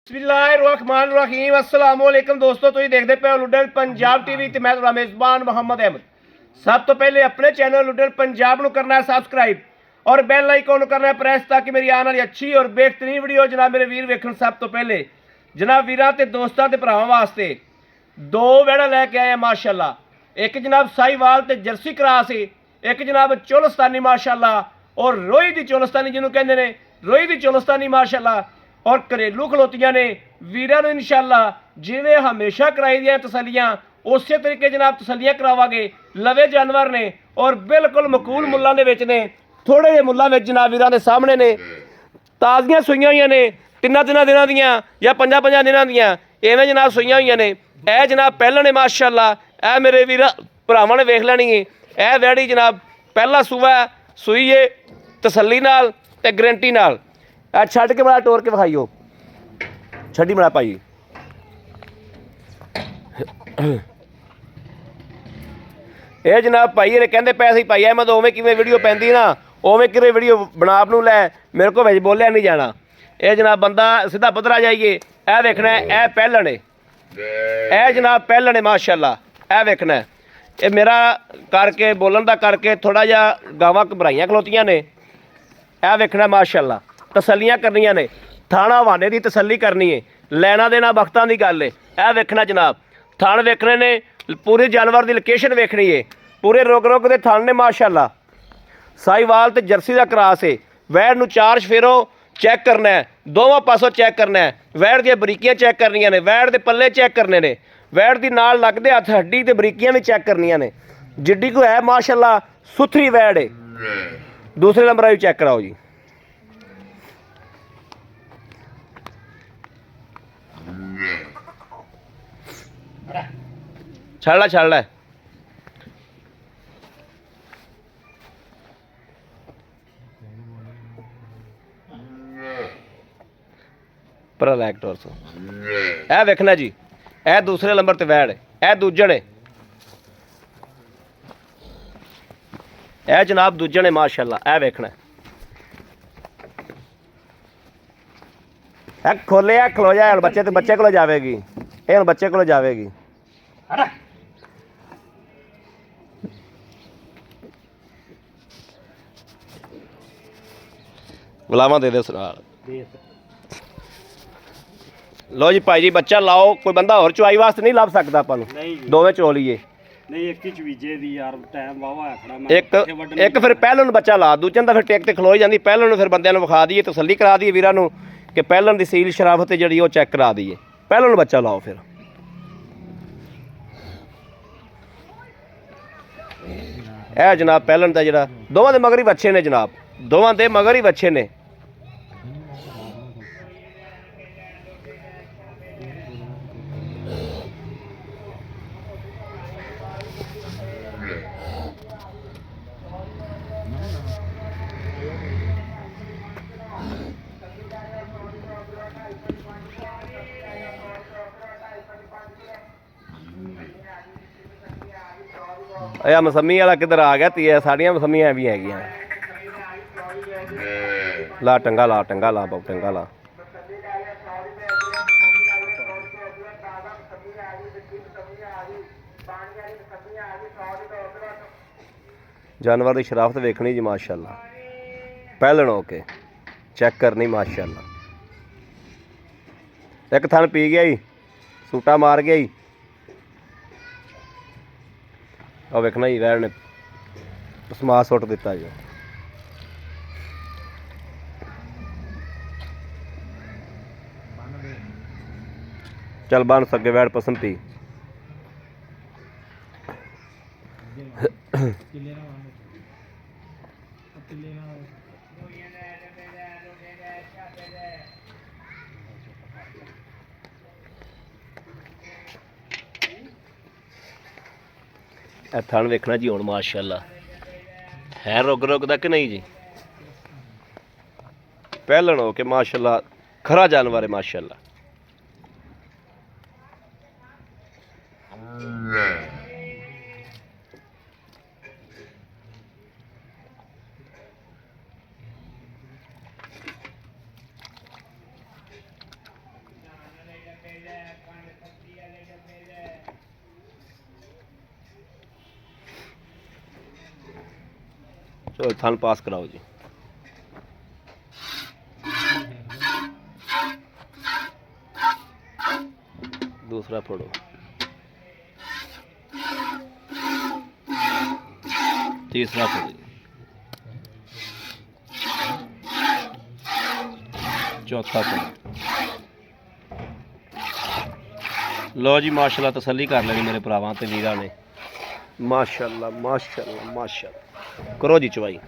बिस्मिल्लाहिर्रहमानिर्रहीम अस्सलाम वालेकुम दोस्तों, तुसीं देखदे पे हो लुडन पंजाब टीवी ते मैं तुहाडा मेज़बान मोहम्मद अहमद। सब तो पहले अपने चैनल लुडन पंजाब नूं करना है सब्सक्राइब और बैल आइकन करना है प्रेस ताकि मेरी आने वाली अच्छी और बेहतरीन वीडियो जनाब मेरे वीर वेखण। सब तो पहले जनाब वीरां ते दोस्तां ते भरावां वास्ते दो वैड़ा लैके आए हैं माशाअल्लाह। एक जनाब साहीवाल ते जर्सी क्रॉस है, एक जनाब चोलस्तानी माशाअल्लाह और रोही दी चोलस्तानी जिन्हों कहते हैं, रोही दी चोलस्तानी माशाअल्लाह और घरेलू खलोतियां ने वीरां नूं इंशाअल्लाह जिवें हमेशा कराई दियां तसल्लियां उस तरीके जनाब तसल्लियां करावांगे। लवे जानवर ने और बिल्कुल मकूल मुल्लां दे विच ने, थोड़े जे मुल्लां विच जनाब वीरां दे सामने ने। ताज़ियां सूईयां होईयां ने, तिन्नां दिनां दियां या पंजां दिनां दियां इवें जनाब सूईयां होईयां ने। ए जनाब पहला ने माशाअल्लाह, ए मेरे वीर भरावां ने वेख लैनी है। ए वैड़ी जनाब पहला सूआ सूई है तसल्ली नाल ते गारंटी नाल। छड़ के बड़ा टोर के विखाइयो, छड़ी बड़ा भाई। ये जनाब भाई ने कहते पैसे भाई अहमद उवें किवें वीडियो पैंदी ना उवें किवें वीडियो बना नूं लै, मेरे को विच बोलिया नहीं जाना। ये जनाब बंदा सीधा पद्धरा जाइए। ए वेखना है, ए पहलण है, ए जनाब पहलण है माशाअल्लाह। ए वेखना है, ये मेरा करके बोलन दा करके थोड़ा जा गावां घबराइयां खलोतियां ने। ए वेखना माशाअल्लाह, तसल्लियां करनियां ने, थाना हवाने की तसल्ली करनी है, लैना देना वक्तां की गल है। यह वेखना जनाब थान वेखने ने, पूरे जानवर की लोकेशन वेखनी है, पूरे रुक रुक के थान ने माशाअल्लाह। साहीवाल ते जर्सी का क्रॉस है। वैड़ नूं चार शफेरो चैक करना है, दोवां पासों चैक करना है, वैड़ दी बरीकियां चैक करनियां ने, वैड़ दे पल्ले चैक करने ने, वैड़ दी नाल लगदे हत्थ हड्डी ते बरीकियां भी चैक करनियां ने। जिड्डी को है माशाअल्लाह सुथरी वैड़ है। दूसरे नंबर भी चैक कराओ जी। छड़ ला पर लैक्टोर सो ए वेखना जी। ए दूसरे नंबर ते वैड़ है, ए दूजण है, ए जनाब दूजण है माशाअल्लाह। ए वेखना ए खोले खलो जा बच्चे तो बच्चे को जाएगी, ये बच्चे को जाएगी। गुलामा दे दे सुनाल। लो जी भाई जी बच्चा लाओ, कोई बंदा होर चुआई वास्ते नहीं लभ सकता अपन दोवें चोलीए। नहीं एक ही चवीजे दी यार टाइम वावा है खड़ा। मैं एक फिर पहलन बच्चा ला, दूजन दा फिर टेक ते खलोई जाती। पहलन फिर बंदे नूं विखा दईए, तसल्ली करा दईए वीरां नूं कि पहलन दी सील शराफत जिहड़ी ओह चैक करा दईए। पहलन बच्चा लाओ फिर ए जनाब पहलन दा जिहड़ा दोवां दे मगर ही बच्चे ने जनाब, दोवां दे मगर ही बच्चे ने। या मसम्मी वाला किधर आ गया? तीया साड़ियाँ मसम्मियाँ भी हैगियां। ला टंगा ला, टंगा ला बहु टंगा ला। जानवर की शराफत वेखनी जी माशाअल्लाह। पहलन होके चेक करनी माशाअल्लाह। एक थन पी गया ही, सूटा मार गया ही। और वेखना ही वैड़ ने पसमा सुट दिता जी। चल बन सके वैड़ पसंद थी। थन वेखना जी हुण माशाअल्लाह है रुग रुग दा कि नहीं जी। पहलन हो के माशाअल्लाह खरा जानवर है माशाअल्लाह। थन पास कराओ जी। दूसरा फोड़ो, तीसरा फोड़ो, चौथा फोड़ो। लो जी माशाल्लाह तसल्ली कर लेनी मेरे भरावां ते वीरां ने। माशाल्लाह माशाल्लाह माशाल्लाह। करो जी चवाई।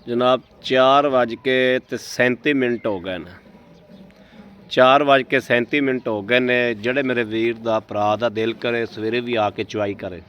जनाब 4:37 हो गए ने। 4:37 हो गए ने। ਜਿਹੜੇ ਮੇਰੇ ਵੀਰ ਦਾ ਭਰਾ ਦਾ ਦਿਲ ਕਰੇ ਸਵੇਰੇ ਵੀ ਆ ਕੇ ਚੁਆਈ ਕਰੇ।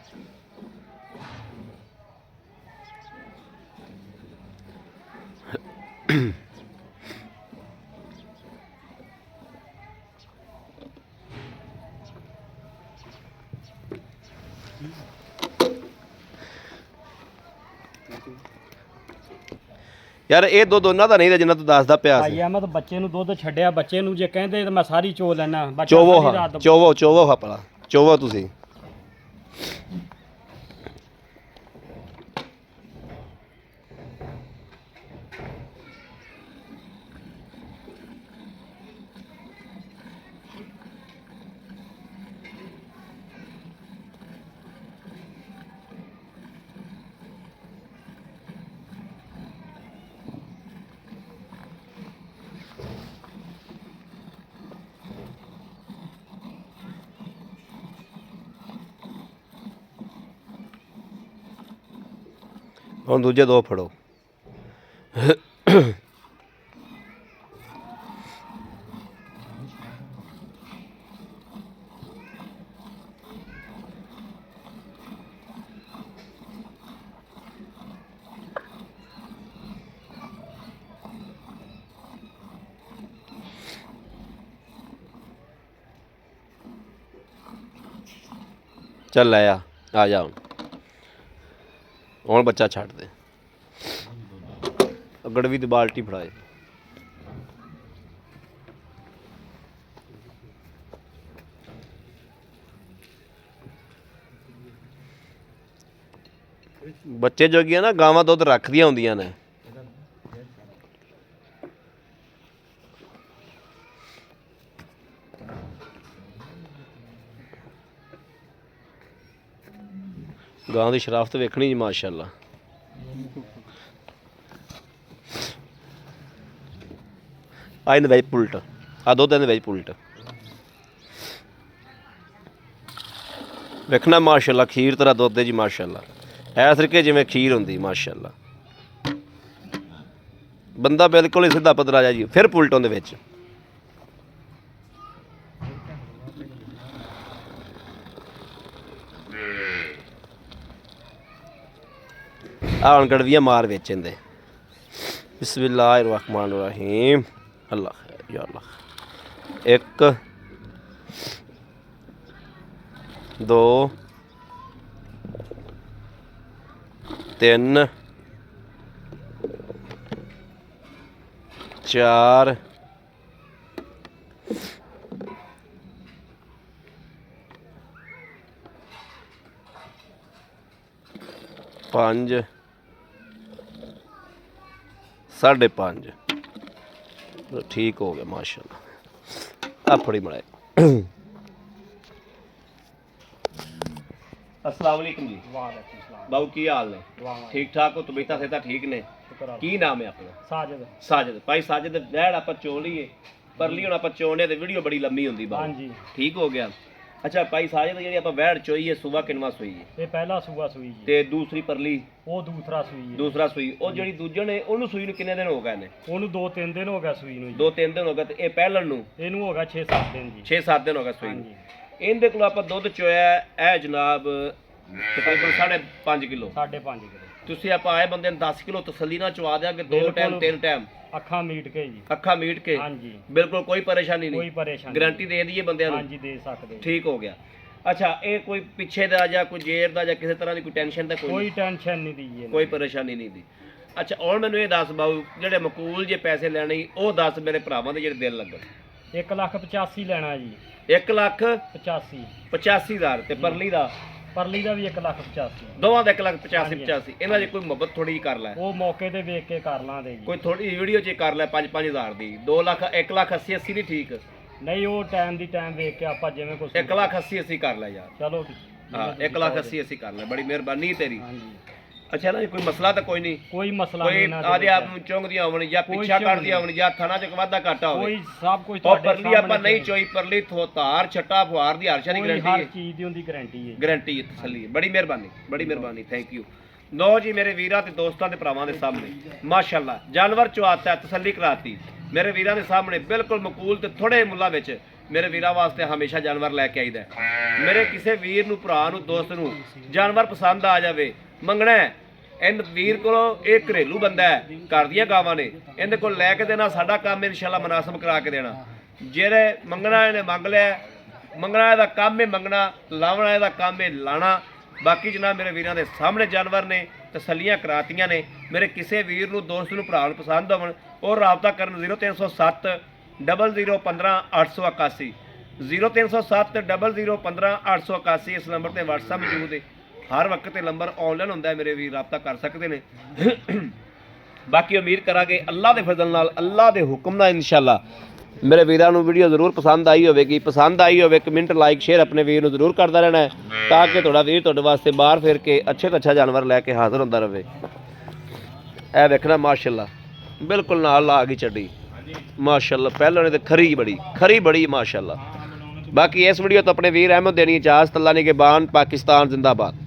यार ये दुध उन्हां दा नहीं था जिन्ना तू दसदा पिया सी। ਭਾਈ ਅਹਿਮਦ ਬੱਚੇ ਨੂੰ ਦੁੱਧ ਛੱਡਿਆ, ਬੱਚੇ ਨੂੰ ਜੇ ਕਹਿੰਦੇ ਤਾਂ ਮੈਂ ਸਾਰੀ ਚੋ ਲੈਣਾ। ਚੋਵੋ ਹਾਂ ਚੋਵੋ ਚੋਵੋ ਹਾਂ ਭਲਾ ਚੋਵੋ ਤੁਸੀਂ। ਹੁਣ ਦੂਜੇ ਦੋ ਫੜੋ। ਚੱਲ ਲੈ ਆ ਜਾ ਹੁਣ ਬੱਚਾ ਛੱਡ ਦੇ। ਗੜਵੀ ਦੀ ਬਾਲਟੀ ਫੜਾਏ। ਬੱਚੇ ਜੋਗੀਆਂ ਨਾ ਗਾਵਾਂ ਦੁੱਧ ਰੱਖਦੀਆਂ ਹੁੰਦੀਆਂ ਨੇ। ਗਾਂ ਦੀ ਸ਼ਰਾਫਤ ਵੇਖਣੀ ਜੀ ਮਾਸ਼ਾਅੱਲਾ। ਆ ਇਹਦੇ ਵਿੱਚ ਪੁਲਟ ਆ ਦੁੱਧ ਇਹਦੇ ਵਿੱਚ ਪੁਲਟ ਵੇਖਣਾ ਮਾਸ਼ਾਅੱਲਾ। ਖੀਰ ਤਰ੍ਹਾਂ ਦੁੱਧ ਹੈ ਜੀ ਮਾਸ਼ਾਅੱਲਾ। ਐ ਤਰੀਕੇ ਜਿਵੇਂ ਖੀਰ ਹੁੰਦੀ ਮਾਸ਼ਾਅੱਲਾ। ਬੰਦਾ ਬਿਲਕੁਲ ਹੀ ਸਿੱਧਾ ਪੱਧਰਾ ਜਾ ਜੀ। ਫਿਰ ਪੁਲਟ ਉਹਦੇ ਵਿੱਚ ਆ ਹੁਣ ਗੜਵੀਆਂ ਮਾਰ ਵਿੱਚ ਇਹਦੇ। ਬਿਸਮਿल्लाह रहमान रहीम। अल्लाह या अल्लाह। एक 2 3 4 5 5.5 ठीक हो गया माशाल्लाह। अब फड़ी बनाए। अस्सलाम वालेकुम जी। बाबू की हाल ने? ठीक ठाक हो? तबीयत सेहत ठीक ने? की नाम है अपना? साजिद। साजिद भाई साजिद वैड़ आप चो लीए परली हुण आप चोने ते वीडियो बड़ी लंबी हुंदी बाबू। हां जी ठीक हो गया। अच्छा भाई साजिद ਜਿਹੜੀ ਆਪਾਂ ਵੈੜ ਚੋਈ ਹੈ ਸੂਆ ਕਿੰਨਵਾ ਸੂਈ ਹੈ? ਇਹ ਪਹਿਲਾ ਸੂਆ ਸੂਈ ਜੀ। ਤੇ ਦੂਸਰੀ ਪਰਲੀ? ਉਹ ਦੂਸਰਾ ਸੂਈ ਹੈ। ਦੂਸਰਾ ਸੂਈ। ਉਹ ਜਿਹੜੀ ਦੂਜੇ ਨੇ ਉਹਨੂੰ ਸੂਈ ਨੂੰ ਕਿੰਨੇ ਦਿਨ ਹੋ ਗਏ ਨੇ? ਉਹਨੂੰ 2-3 ਦਿਨ ਹੋ ਗਿਆ ਸੂਈ ਨੂੰ ਜੀ। 2-3 ਦਿਨ ਹੋ ਗਏ। ਤੇ ਇਹ ਪਹਿਲਣ ਨੂੰ? ਇਹਨੂੰ ਹੋ ਗਿਆ 6-7 ਦਿਨ ਜੀ। 6-7 ਦਿਨ ਹੋ ਗਏ ਸੂਈ ਨੂੰ। ਇਹਦੇ ਕੋਲ ਆਪਾਂ ਦੁੱਧ ਚੋਇਆ ਇਹ ਜਨਾਬ ਤਕਰੀਬਨ 5.5 ਕਿਲੋ। 5.5 ਕਿਲੋ। ਤੁਸੀਂ ਆਪਾਂ ਆਏ ਬੰਦੇ ਨੂੰ 10 ਕਿਲੋ ਤਸੱਲੀ ਨਾਲ ਚਵਾ ਦਿਆਂਗੇ 2 ਟਾਈਮ 3 ਟਾਈਮ ਅੱਖਾਂ ਮੀਟ ਕੇ ਜੀ। ਅੱਖਾਂ ਮੀਟ ਕੇ? ਹਾਂਜੀ ਬਿਲਕੁਲ ਕੋਈ ਪਰੇਸ਼ਾਨੀ ਨਹੀਂ। ਕੋਈ ਪਰੇਸ਼ਾਨੀ ਗਾਰੰਟੀ ਦੇ ਦਈਏ ਬੰਦਿਆਂ ਨੂੰ? ਹਾਂਜੀ ਦੇ ਸਕਦੇ। ਠੀਕ ਹੋ ਗਿਆ। ਅੱਛਾ ਇਹ ਕੋਈ ਪਿੱਛੇ ਦਾ ਜਾਂ ਕੋਈ ਜੇਰ ਦਾ ਜਾਂ ਕਿਸੇ ਤਰ੍ਹਾਂ ਦੀ ਕੋਈ ਟੈਨਸ਼ਨ ਤਾਂ ਕੋਈ ਟੈਨਸ਼ਨ ਨਹੀਂ ਦੀ ਕੋਈ ਪਰੇਸ਼ਾਨੀ ਨਹੀਂ ਦੀ। ਅੱਛਾ ਹੁਣ ਮੈਨੂੰ ਇਹ ਦੱਸ ਬਾਬੂ ਜਿਹੜੇ ਮਕੂਲ ਜੇ ਪੈਸੇ ਲੈਣੇ ਉਹ ਦੱਸ ਮੇਰੇ ਭਰਾਵਾਂ ਦੇ ਜਿਹੜੇ ਦਿਲ ਲੱਗਣ। 1,85,000 ਲੈਣਾ ਜੀ। 1,85,000 ਤੇ ਪਰਲੀ ਦਾ? ਪਰਲੀ ਦਾ ਵੀ 1,85,000 ਦੋਵਾਂ ਦਾ 1,85,000 ਇਹਨਾਂ ਦੀ ਕੋਈ ਮੁਹੱਬਤ ਥੋੜੀ ਕਰ ਲੈ ਉਹ ਮੌਕੇ ਤੇ ਵੇਖ ਕੇ ਕਰ ਲਾਂਦੇ ਜੀ। ਕੋਈ ਥੋੜੀ ਵੀਡੀਓ 'ਚ ਕਰ ਲੈ 5,000 ਦੀ 2 ਲੱਖ 1,80,000 ਨਹੀਂ ਠੀਕ ਨਹੀਂ ਉਹ ਟਾਈਮ ਦੀ ਟਾਈਮ ਵੇਖ ਕੇ ਆਪਾਂ ਜਿਵੇਂ ਕੁਝ 1,80,000 ਕਰ ਲੈ ਯਾਰ ਚਲੋ ਹਾਂ 1,80,000 ਕਰ ਲੈ ਬੜੀ ਮਿਹਰਬਾਨੀ ਤੇਰੀ। ਅੱਛਾ ਨਾ ਕੋਈ ਮਸਲਾ ਤਾਂ ਕੋਈ ਨਹੀਂ? ਕੋਈ ਮਸਲਾ ਨਹੀਂ ਨਾ ਆਦੇ ਆਪ ਨੂੰ ਚੁੰਗਦੀਆਂ ਹੋਣ ਜਾਂ ਪਿੱਛਾ ਕੱਢਦੀਆਂ ਹੋਣ ਜਾਂ ਥਾਣਾ 'ਚ ਵਾਧਾ ਘਾਟਾ ਹੋਵੇ ਕੋਈ ਸਭ ਕੁਝ ਤੁਹਾਡੇ ਪਰਲੀ ਆਪਾਂ ਨਹੀਂ ਚੋਈ ਪਰਲੀ ਥੋਤਾਰ ਛੱਟਾ ਫੁਆਰ ਦੀ ਹਰਸ਼ਾ ਦੀ ਗਾਰੰਟੀ ਹੈ। ਹਰ ਚੀਜ਼ ਦੀ ਹੁੰਦੀ ਗਾਰੰਟੀ ਹੈ। ਗਾਰੰਟੀ ਤਸੱਲੀ ਹੈ। ਬੜੀ ਮਿਹਰਬਾਨੀ ਥੈਂਕ ਯੂ। ਲੋ ਜੀ ਮੇਰੇ ਵੀਰਾਂ ਤੇ ਦੋਸਤਾਂ ਤੇ ਭਰਾਵਾਂ ਦੇ ਸਾਹਮਣੇ ਮਾਸ਼ਾਅੱਲਾ ਜਾਨਵਰ ਚੁਆਤਾ ਤਸੱਲੀ ਕਰਾਤੀ ਮੇਰੇ ਵੀਰਾਂ ਦੇ ਸਾਹਮਣੇ ਬਿਲਕੁਲ ਮਕੂਲ ਤੇ ਥੋੜੇ ਮੁੱਲਾਂ ਵਿੱਚ ਮੇਰੇ ਵੀਰਾਂ ਵਾਸਤੇ ਹਮੇਸ਼ਾ ਜਾਨਵਰ ਲੈ ਕੇ ਆਈਦਾ। ਮੇਰੇ ਕਿਸੇ ਵੀਰ ਨੂੰ ਭਰਾ ਨੂੰ ਦੋਸਤ ਨੂੰ ਜਾਨਵਰ ਪਸੰਦ ਆ ਜਾਵੇ ਮੰਗਣਾ ਇਹਨਾਂ ਵੀਰ ਕੋਲੋਂ ਇਹ ਘਰੇਲੂ ਬੰਦਾ ਹੈ ਘਰ ਦੀਆਂ ਗਾਵਾਂ ਨੇ ਇਹਦੇ ਕੋਲ ਲੈ ਕੇ ਦੇਣਾ ਸਾਡਾ ਕੰਮ ਇਨਸ਼ਾਅੱਲਾ ਮੁਨਾਸਬ ਕਰਾ ਕੇ ਦੇਣਾ। ਜਿਹੜੇ ਮੰਗਣਾ ਇਹਨੇ ਮੰਗ ਲਿਆ ਮੰਗਣਾ ਇਹਦਾ ਕੰਮ ਹੈ ਮੰਗਣਾ ਲਾਉਣਾ ਇਹਦਾ ਕੰਮ ਹੈ ਲਾਣਾ। ਬਾਕੀ ਜਨਾਬ ਮੇਰੇ ਵੀਰਾਂ ਦੇ ਸਾਹਮਣੇ ਜਾਨਵਰ ਨੇ ਤਸੱਲੀਆਂ ਕਰਾਤੀਆਂ ਨੇ। ਮੇਰੇ ਕਿਸੇ ਵੀਰ ਨੂੰ ਦੋਸਤ ਨੂੰ ਭਰਾ ਨੂੰ ਪਸੰਦ ਹੋਣ ਉਹ ਰਾਬਤਾ ਕਰਨ 0307 00 15 881 0307 00 15 881 ਇਸ ਨੰਬਰ ਤੇ WhatsApp ਮੌਜੂਦ ਹੈ। ਹਰ ਵਕਤ ਤੇ ਨੰਬਰ ਆਨਲਾਈਨ ਹੁੰਦਾ ਹੈ ਮੇਰੇ ਵੀਰ ਰਾਬਤਾ ਕਰ ਸਕਦੇ ਨੇ। ਬਾਕੀ ਉਮੀਦ ਕਰਾਂਗੇ ਅੱਲਾਹ ਦੇ ਫਜ਼ਲ ਨਾਲ ਅੱਲਾਹ ਦੇ ਹੁਕਮ ਨਾਲ ਇਨਸ਼ਾਅੱਲਾ ਮੇਰੇ ਵੀਰਾਂ ਨੂੰ ਵੀਡੀਓ ਜ਼ਰੂਰ ਪਸੰਦ ਆਈ ਹੋਵੇਗੀ। ਪਸੰਦ ਆਈ ਹੋਵੇ ਕਮੈਂਟ ਲਾਈਕ ਸ਼ੇਅਰ ਆਪਣੇ ਵੀਰ ਨੂੰ ਜ਼ਰੂਰ ਕਰਦਾ ਰਹਿਣਾ ਹੈ ਤਾਂ ਕਿ ਤੁਹਾਡਾ ਵੀਰ ਤੁਹਾਡੇ ਵਾਸਤੇ ਬਾਹਰ ਫਿਰ ਕੇ ਅੱਛੇ ਤੋਂ ਅੱਛਾ ਜਾਨਵਰ ਲੈ ਕੇ ਹਾਜ਼ਰ ਹੁੰਦਾ ਰਹੇ। ਇਹ ਵੇਖਣਾ ਮਾਸ਼ਾਅੱਲਾ ਬਿਲਕੁਲ ਨਾਲ ਲਾ ਗਈ ਚੱਡੀ ਮਾਸ਼ਾਅੱਲਾ ਪਹਿਲਾਂ ਨੇ ਤੇ ਖਰੀ ਬੜੀ ਮਾਸ਼ਾਅੱਲਾ। ਬਾਕੀ ਇਸ ਵੀਡੀਓ ਤੋਂ ਆਪਣੇ ਵੀਰ ਅਹਿਮਦ ਦੇਣੀ ਇਜਾਜ਼ਤ। ਅੱਲਾ ਨਿਗਹਿਬਾਨ। ਪਾਕਿस्तान जिंदाबाद।